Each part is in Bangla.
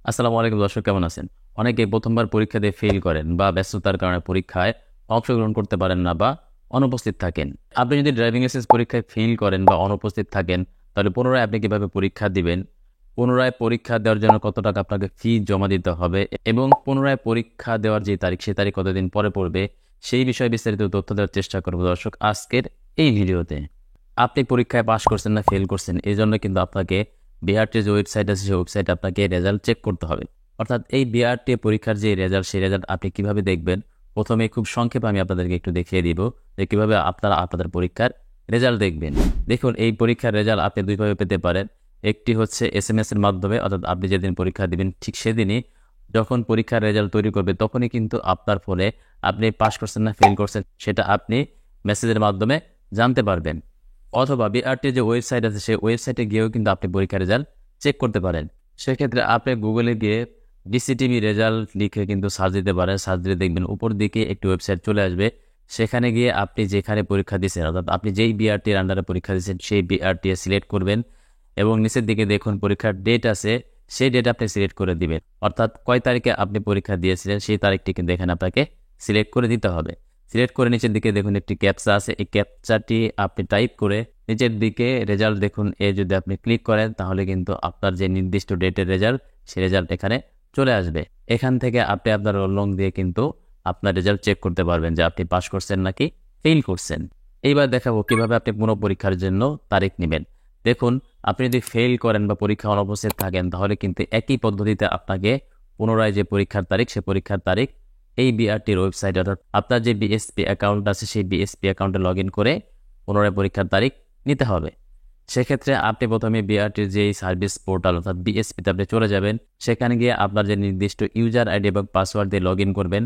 আসসালামু আলাইকুম দর্শক, কেমন আছেন? অনেকে প্রথমবার পরীক্ষা দিয়ে ফেল করেন বা ব্যস্ততার কারণে পরীক্ষায় অংশগ্রহণ করতে পারেন না বা অনুপস্থিত থাকেন। আপনি যদি ড্রাইভিং লাইসেন্স পরীক্ষায় ফেল করেন বা অনুপস্থিত থাকেন, তাহলে পুনরায় আপনি কিভাবে পরীক্ষা দিবেন? পুনরায় পরীক্ষা দেওয়ার জন্য কত টাকা আপনাকে ফি জমা দিতে হবে এবং পুনরায় পরীক্ষা দেওয়ার যে তারিখ, সে তারিখ কতদিন পরে পড়বে, সেই বিষয়ে বিস্তারিত তথ্য দেওয়ার চেষ্টা করব দর্শক আজকের এই ভিডিওতে। আপনি পরীক্ষায় পাস করছেন না ফেল করছেন, এই জন্য কিন্তু আপনাকে বিআরটি যে ওয়েবসাইট আছে সেই ওয়েবসাইটে আপনাকে রেজাল্ট চেক করতে হবে। অর্থাৎ এই বিআরটি পরীক্ষার যে রেজাল্ট, সেই রেজাল্ট আপনি কিভাবে দেখবেন? প্রথমে খুব সংক্ষেপে আমি আপনাদেরকে একটু দেখিয়ে দিব যে কিভাবে আপনারা আপনাদের পরীক্ষার রেজাল্ট দেখবেন। দেখুন, এই পরীক্ষার রেজাল্ট আপনি দুইভাবে পেতে পারেন। একটি হচ্ছে এসএমএস এর মাধ্যমে, অর্থাৎ আপনি যেদিন পরীক্ষা দিবেন ঠিক সেদিনই যখন পরীক্ষার রেজাল্ট তৈরি করবে, তখনই কিন্তু আপনার ফোনে আপনি পাস করছেন না ফেল করছেন সেটা আপনি মেসেজের মাধ্যমে জানতে পারবেন। অথবা বিআরটি যে ওয়েবসাইট আছে সেই ওয়েবসাইটে গিয়েও কিন্তু আপনি পরীক্ষার রেজাল্ট চেক করতে পারেন। সেক্ষেত্রে আপনি গুগলে গিয়ে বিসিটিভি রেজাল্ট লিখে কিন্তু সার্চ দিতে পারেন। সার্চ দিলে দেখবেন উপর দিকে একটি ওয়েবসাইট চলে আসবে। সেখানে গিয়ে আপনি যেখানে পরীক্ষা দিচ্ছেন, অর্থাৎ আপনি যেই বিআরটির আন্ডারে পরীক্ষা দিচ্ছেন সেই বিআরটি সিলেক্ট করবেন এবং নিচের দিকে দেখুন পরীক্ষার ডেট আছে, সেই ডেট আপনি সিলেক্ট করে দিবেন। অর্থাৎ কয় তারিখে আপনি পরীক্ষা দিয়েছিলেন সেই তারিখটি কিন্তু এখানে আপনাকে সিলেক্ট করে দিতে হবে। সিলেক্ট করে নিচের দিকে দেখুন একটি ক্যাপচা আছে, এই ক্যাপচাটি আপনি টাইপ করে নিচের দিকে রেজাল্ট দেখুন, যদি আপনি ক্লিক করেন তাহলে কিন্তু আপনার যে নির্দিষ্ট ডেটের রেজাল্ট, সেই রেজাল্ট এখানে চলে আসবে। এখান থেকে আপনি আপনার রোল নং দিয়ে কিন্তু আপনার রেজাল্ট চেক করতে পারবেন যে আপনি পাস করছেন নাকি ফেল করছেন। এইবার দেখাবো কিভাবে আপনি পুনঃ পরীক্ষার জন্য তারিখ নেবেন। দেখুন, আপনি যদি ফেল করেন বা পরীক্ষা অনুপস্থিত থাকেন, তাহলে কিন্তু একই পদ্ধতিতে আপনাকে পুনরায় যে পরীক্ষার তারিখ, সে পরীক্ষার তারিখ এই বিআরটির ওয়েবসাইট, অর্থাৎ আপনার যে বিএসপি অ্যাকাউন্ট আছে সেই বিএসপি অ্যাকাউন্টে লগ ইন করে পুনরায় পরীক্ষার তারিখ নিতে হবে। সেক্ষেত্রে আপনি প্রথমে বিআরটির যে সার্ভিস পোর্টাল অর্থাৎ বিএসপিতে আপনি চলে যাবেন। সেখানে গিয়ে আপনার যে নির্দিষ্ট ইউজার আইডি এবং পাসওয়ার্ড দিয়ে লগ ইন করবেন।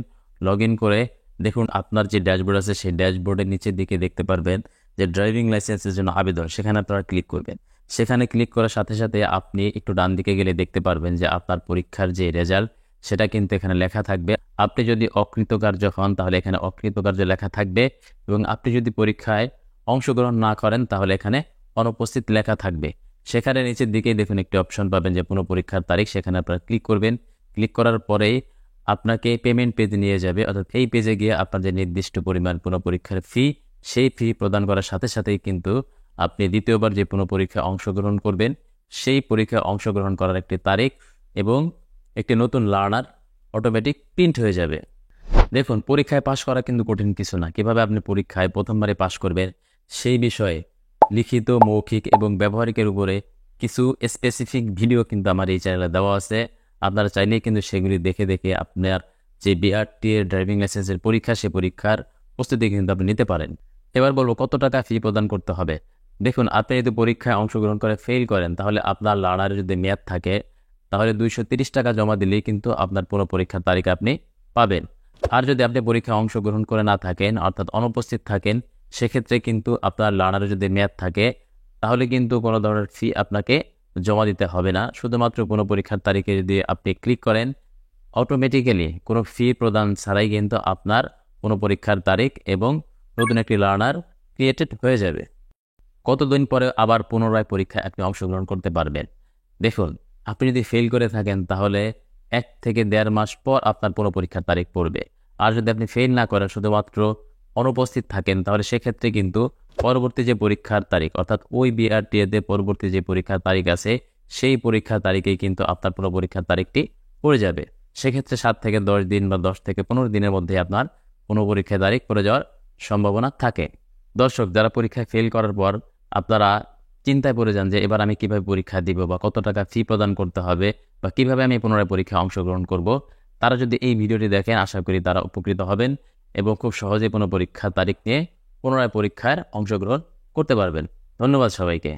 লগ ইন করে দেখুন আপনার যে ড্যাশবোর্ড আছে সেই ড্যাশবোর্ডের নিচের দিকে দেখতে পারবেন যে ড্রাইভিং লাইসেন্সের জন্য আবেদন, সেখানে আপনারা ক্লিক করবেন। সেখানে ক্লিক করার সাথে সাথে আপনি একটু ডান দিকে গেলে দেখতে পারবেন যে আপনার পরীক্ষার যে রেজাল্ট, সেটা কিন্তু এখানে লেখা থাকবে। আপনি যদি অকৃতকার্য হন তাহলে এখানে অকৃতকার্য লেখা থাকবে এবং আপনি যদি পরীক্ষায় অংশগ্রহণ না করেন তাহলে এখানে অনুপস্থিত লেখা থাকবে। সেখানে নিচের দিকেই দেখুন একটি অপশন পাবেন যে পুনঃ পরীক্ষার তারিখ, সেখানে আপনারা ক্লিক করবেন। ক্লিক করার পরেই আপনাকে পেমেন্ট পেজ নিয়ে যাবে, অর্থাৎ এই পেজে গিয়ে আপনার যে নির্দিষ্ট পরিমাণ পুনঃ পরীক্ষার ফি, সেই ফি প্রদান করার সাথে সাথেই কিন্তু আপনি দ্বিতীয়বার যে পুনঃ পরীক্ষায় অংশগ্রহণ করবেন, সেই পরীক্ষায় অংশগ্রহণ করার একটি তারিখ এবং একটি নতুন লার্নার অটোমেটিক প্রিন্ট হয়ে যাবে। দেখুন, পরীক্ষায় পাশ করা কিন্তু কঠিন কিছু না। কিভাবে আপনি পরীক্ষায় প্রথমবারে পাশ করবেন সেই বিষয়ে লিখিত, মৌখিক এবং ব্যবহারিকের উপরে কিছু স্পেসিফিক ভিডিও কিন্তু আমার এই চ্যানেলে দেওয়া আছে। আপনারা চাইলেই কিন্তু সেগুলি দেখে দেখে আপনার যে বিআরটি এর ড্রাইভিং লাইসেন্সের পরীক্ষা, সে পরীক্ষার প্রস্তুতি কিন্তু আপনি নিতে পারেন। এবার বলবো কত টাকা ফি প্রদান করতে হবে। দেখুন, আপনি যদি পরীক্ষায় অংশগ্রহণ করে ফেল করেন তাহলে আপনার লার্নারের যদি মেয়াদ থাকে তাহলে 230 টাকা জমা দিলেই কিন্তু আপনার পুরো পরীক্ষার তারিখ আপনি পাবেন। আর যদি আপনি পরীক্ষায় অংশগ্রহণ করে না থাকেন, অর্থাৎ অনুপস্থিত থাকেন, সেক্ষেত্রে কিন্তু আপনার লার্নারের যদি মেয়াদ থাকে তাহলে কিন্তু কোনো ধরনের ফি আপনাকে জমা দিতে হবে না। শুধুমাত্র কোনো পরীক্ষার তারিখে যদি আপনি ক্লিক করেন, অটোমেটিক্যালি কোনো ফি প্রদান ছাড়াই কিন্তু আপনার কোনো পরীক্ষার তারিখ এবং নতুন একটি লার্নার ক্রিয়েটেড হয়ে যাবে। কতদিন পরে আবার পুনরায় পরীক্ষায় আপনি অংশগ্রহণ করতে পারবেন? দেখুন, আপনি যদি ফেল করে থাকেন তাহলে 1 থেকে 1.5 মাস পর আপনার পুনঃ পরীক্ষার তারিখ পড়বে। আর যদি আপনি ফেল না করেন, শুধুমাত্র অনুপস্থিত থাকেন, তাহলে সেক্ষেত্রে কিন্তু পরবর্তী যে পরীক্ষার তারিখ, অর্থাৎ ওই বিআরটি এতে পরবর্তী যে পরীক্ষার তারিখ আছে সেই পরীক্ষার তারিখেই কিন্তু আপনার পুনঃ পরীক্ষার তারিখটি পড়ে যাবে। সেক্ষেত্রে 7 থেকে 10 দিন বা 10 থেকে 15 দিনের মধ্যে আপনার পুনঃ পরীক্ষার তারিখ পড়ে যাওয়ার সম্ভাবনা থাকে। দর্শক, যারা পরীক্ষায় ফেল করার পর আপনারা চিন্তায় পড়ে যান যে এবার আমি কিভাবে পরীক্ষা দিব বা কত টাকা ফি প্রদান করতে হবে বা কিভাবে আমি পুনরায় পরীক্ষায় অংশগ্রহণ করব, তারা যদি এই ভিডিওটি দেখেন আশা করি তারা উপকৃত হবেন এবং খুব সহজে পুনঃ পরীক্ষার তারিখ নিয়ে পুনরায় পরীক্ষায় অংশগ্রহণ করতে পারবেন। ধন্যবাদ সবাইকে।